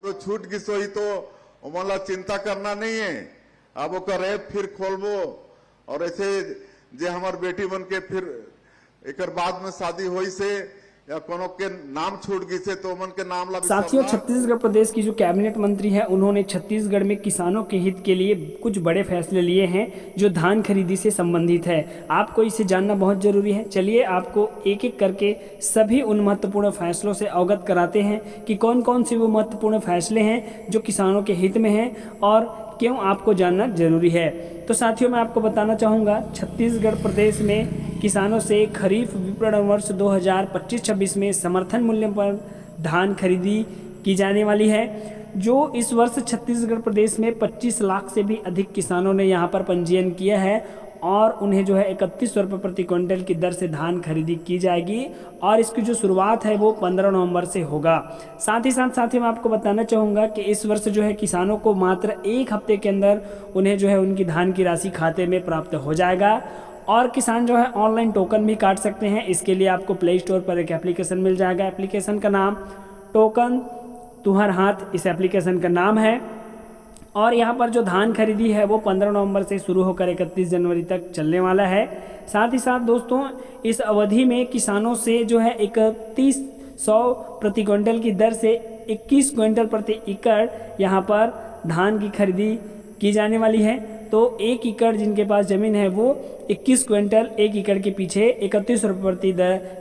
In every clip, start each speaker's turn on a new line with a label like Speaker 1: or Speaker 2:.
Speaker 1: तो छूट की सोई तो मला चिंता करना नहीं है। अब ओकर ऐप फिर खोलबो और ऐसे जे हमार बेटी बन के फिर एक बाद में शादी हुई से या कोनो के नाम छूट गई से तो मन के नाम ला।
Speaker 2: साथियों, छत्तीसगढ़ प्रदेश की जो कैबिनेट मंत्री है उन्होंने छत्तीसगढ़ में किसानों के हित के लिए कुछ बड़े फैसले लिए हैं जो धान खरीदी से संबंधित है। आपको इसे जानना बहुत जरूरी है। चलिए आपको एक एक करके सभी उन महत्वपूर्ण फैसलों से अवगत कराते हैं कि कौन कौन से वो महत्वपूर्ण फैसले हैं जो किसानों के हित में हैं और क्यों आपको जानना जरूरी है। तो साथियों, मैं आपको बताना चाहूँगा, छत्तीसगढ़ प्रदेश में किसानों से खरीफ विपणन वर्ष 2025-26 में समर्थन मूल्य पर धान खरीदी की जाने वाली है। जो इस वर्ष छत्तीसगढ़ प्रदेश में 25 लाख से भी अधिक किसानों ने यहाँ पर पंजीयन किया है और उन्हें जो है 3100 रुपये प्रति क्विंटल की दर से धान खरीदी की जाएगी और इसकी जो शुरुआत है वो 15 नवंबर से होगा। साथ ही मैं आपको बताना चाहूँगा कि इस वर्ष जो है किसानों को मात्र एक हफ्ते के अंदर उन्हें जो है उनकी धान की राशि खाते में प्राप्त हो जाएगा और किसान जो है ऑनलाइन टोकन भी काट सकते हैं। इसके लिए आपको प्ले स्टोर पर एक एप्लीकेशन मिल जाएगा। एप्लीकेशन का नाम टोकन तुहर हाथ इस एप्लीकेशन का नाम है और यहाँ पर जो धान खरीदी है वो 15 नवंबर से शुरू होकर 31 जनवरी तक चलने वाला है। साथ ही साथ दोस्तों, इस अवधि में किसानों से जो है 3100 प्रति क्विंटल की दर से 21 क्विंटल प्रति एकड़ यहाँ पर धान की खरीदी की जाने वाली है। तो एक एकड़ जिनके पास ज़मीन है वो 21 क्विंटल एक एकड़ के पीछे 31 रुपये प्रति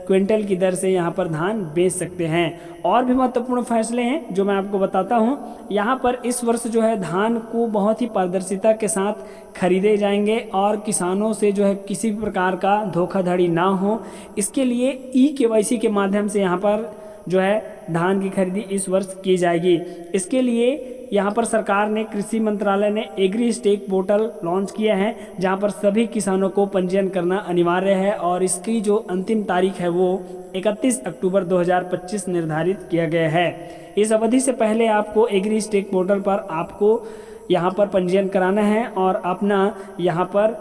Speaker 2: क्विंटल की दर से यहाँ पर धान बेच सकते हैं। और भी महत्वपूर्ण फैसले हैं जो मैं आपको बताता हूँ। यहाँ पर इस वर्ष जो है धान को बहुत ही पारदर्शिता के साथ खरीदे जाएंगे और किसानों से जो है किसी भी प्रकार का धोखाधड़ी ना हो, इसके लिए KYC के माध्यम से यहाँ पर जो है धान की खरीदी इस वर्ष की जाएगी। इसके लिए यहाँ पर सरकार ने, कृषि मंत्रालय ने एग्री स्टेक पोर्टल लॉन्च किया है जहाँ पर सभी किसानों को पंजीयन करना अनिवार्य है और इसकी जो अंतिम तारीख है वो 31 अक्टूबर 2025 निर्धारित किया गया है। इस अवधि से पहले आपको एग्री स्टेक पोर्टल पर आपको यहाँ पर पंजीयन कराना है और अपना यहाँ पर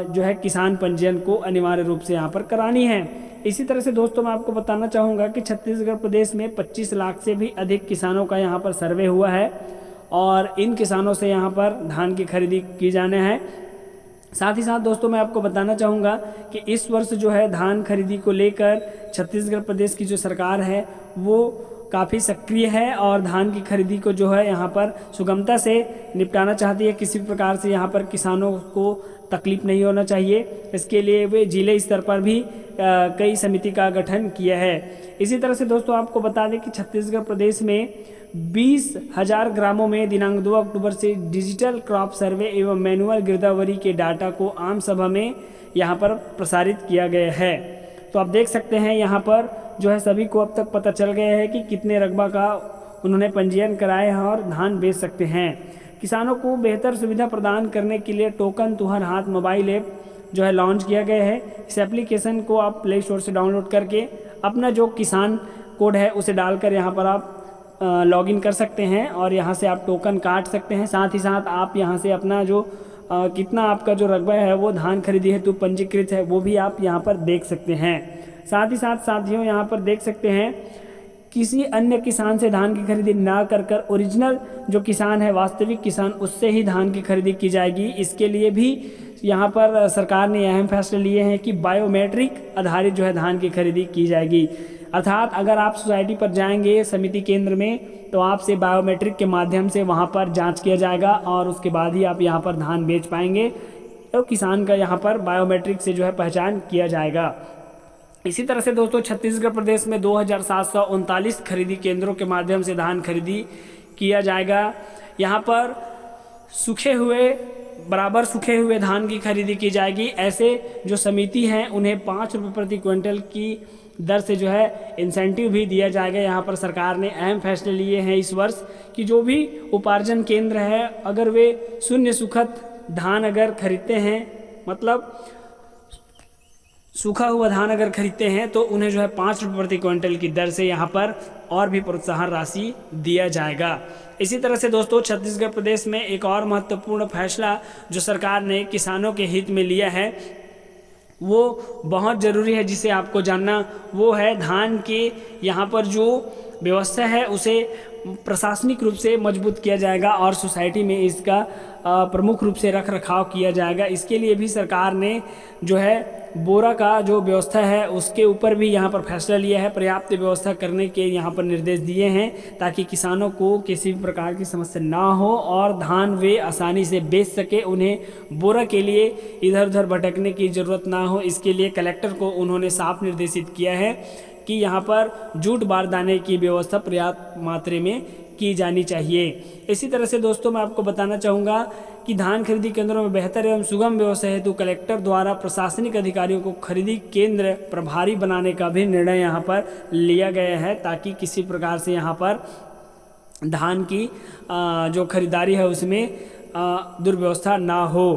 Speaker 2: जो है किसान पंजीयन को अनिवार्य रूप से यहाँ पर करानी है। इसी तरह से दोस्तों, मैं आपको बताना चाहूँगा कि छत्तीसगढ़ प्रदेश में 25 लाख से भी अधिक किसानों का यहाँ पर सर्वे हुआ है और इन किसानों से यहाँ पर धान की खरीदी की जाना है। साथ ही साथ दोस्तों, मैं आपको बताना चाहूँगा कि इस वर्ष जो है धान खरीदी को लेकर छत्तीसगढ़ प्रदेश की जो सरकार है वो काफ़ी सक्रिय है और धान की खरीदी को जो है यहाँ पर सुगमता से निपटाना चाहती है। किसी प्रकार से यहाँ पर किसानों को तकलीफ नहीं होना चाहिए। इसके लिए वे जिले स्तर पर भी कई समिति का गठन किया है। इसी तरह से दोस्तों, आपको बता दें कि छत्तीसगढ़ प्रदेश में 20,000 ग्रामों में दिनांक 2 अक्टूबर से डिजिटल क्रॉप सर्वे एवं मैनुअल गिरदावरी के डाटा को आम सभा में यहाँ पर प्रसारित किया गया है। तो आप देख सकते हैं यहाँ पर जो है सभी को अब तक पता चल गया है कि कितने रकबा का उन्होंने पंजीयन कराए हैं और धान बेच सकते हैं। किसानों को बेहतर सुविधा प्रदान करने के लिए टोकन तुहर हाथ मोबाइल ऐप जो है लॉन्च किया गया है। इस एप्लीकेशन को आप प्ले स्टोर से डाउनलोड करके अपना जो किसान कोड है उसे डालकर यहाँ पर आप लॉगिन कर सकते हैं और यहाँ से आप टोकन काट सकते हैं। साथ ही साथ आप यहाँ से अपना जो कितना आपका जो रकबा है वो धान खरीदी हेतु पंजीकृत है वो भी आप यहाँ पर देख सकते हैं। साथ ही साथ साथियों, यहाँ पर देख सकते हैं किसी अन्य किसान से धान की खरीदी ना कर ओरिजिनल जो किसान है, वास्तविक किसान, उससे ही धान की खरीदी की जाएगी। इसके लिए भी यहाँ पर सरकार ने अहम फैसले लिए हैं कि बायोमेट्रिक आधारित जो है धान की खरीदी की जाएगी। अर्थात अगर आप सोसाइटी पर जाएंगे समिति केंद्र में तो आपसे बायोमेट्रिक के माध्यम से वहाँ पर जांच किया जाएगा और उसके बाद ही आप यहाँ पर धान बेच पाएंगे। तो किसान का यहाँ पर बायोमेट्रिक से जो है पहचान किया जाएगा। इसी तरह से दोस्तों, छत्तीसगढ़ प्रदेश में 2739 खरीदी केंद्रों के माध्यम से धान खरीदी किया जाएगा। यहाँ पर बराबर सूखे हुए धान की खरीदी की जाएगी। ऐसे जो समिति हैं उन्हें 5 रुपये प्रति क्विंटल की दर से जो है इंसेंटिव भी दिया जाएगा। यहाँ पर सरकार ने अहम फैसले लिए हैं इस वर्ष कि जो भी उपार्जन केंद्र है अगर वे शून्य सुखद धान अगर खरीदते हैं, मतलब सूखा हुआ धान अगर खरीदते हैं तो उन्हें जो है 5 रुपये प्रति क्विंटल की दर से यहाँ पर और भी प्रोत्साहन राशि दिया जाएगा। इसी तरह से दोस्तों, छत्तीसगढ़ प्रदेश में एक और महत्वपूर्ण फैसला जो सरकार ने किसानों के हित में लिया है वो बहुत ज़रूरी है जिसे आपको जानना, वो है धान के यहाँ पर जो व्यवस्था है उसे प्रशासनिक रूप से मजबूत किया जाएगा और सोसाइटी में इसका प्रमुख रूप से रख रखाव किया जाएगा। इसके लिए भी सरकार ने जो है बोरा का जो व्यवस्था है उसके ऊपर भी यहाँ पर फैसला लिया है, पर्याप्त व्यवस्था करने के यहाँ पर निर्देश दिए हैं ताकि किसानों को किसी भी प्रकार की समस्या ना हो और धान वे आसानी से बेच सके, उन्हें बोरा के लिए इधर उधर भटकने की ज़रूरत ना हो। इसके लिए कलेक्टर को उन्होंने साफ निर्देशित किया है कि यहाँ पर जूट बारदाने की व्यवस्था पर्याप्त मात्रा में की जानी चाहिए। इसी तरह से दोस्तों मैं आपको बताना चाहूँगा कि धान खरीदी केंद्रों में बेहतर एवं सुगम व्यवस्था हेतु कलेक्टर द्वारा प्रशासनिक अधिकारियों को खरीदी केंद्र प्रभारी बनाने का भी निर्णय यहाँ पर लिया गया है ताकि किसी प्रकार से यहाँ पर धान की जो खरीदारी है उसमें दुर्व्यवस्था ना हो।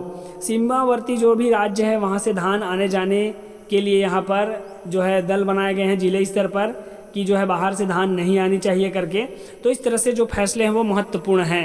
Speaker 2: सीमावर्ती जो भी राज्य है वहाँ से धान आने जाने के लिए यहाँ पर जो है दल बनाए गए हैं जिले स्तर पर कि जो है बाहर से धान नहीं आनी चाहिए करके। तो इस तरह से जो फैसले हैं वो महत्वपूर्ण हैं।